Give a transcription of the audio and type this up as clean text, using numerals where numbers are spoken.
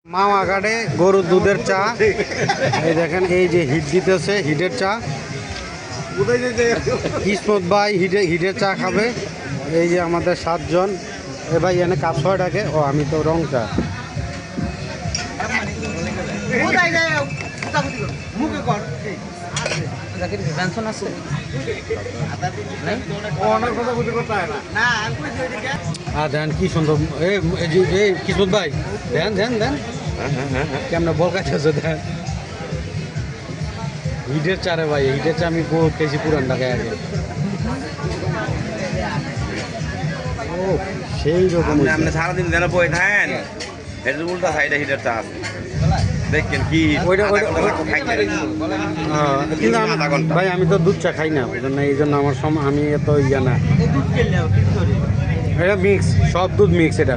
মাওয়া ঘাটে গরুর দুধের চা। এই দেখেন, এই যে হিট দিতেছে, হিটের চা। কিসমত ভাই হিটের চা খাবে। এই যে আমাদের 7 জন। এ ভাই এনে কাপ 6 ডাকে। ও আমি তো রং চা। দেন কি সুন্দর। এই কিসমত ভাই দেন দেন দেন কেমন বল কাছে দেন। হিটের চারে ভাই, হিটের চা আমি বহুত খেয়েছি পুরান ঢাকায় আগে। ও সেই রকম আপনি সারাদিন যেন বই থাকেন, এর উল্টা সাইডে হিটার চা আছে দেখেন কি কিন্তু ভাই আমি তো দুধ চা খাই না, এই জন্য আমার আমি এত ইয়া না। এটা মিক্স, সব দুধ মিক্স। এটা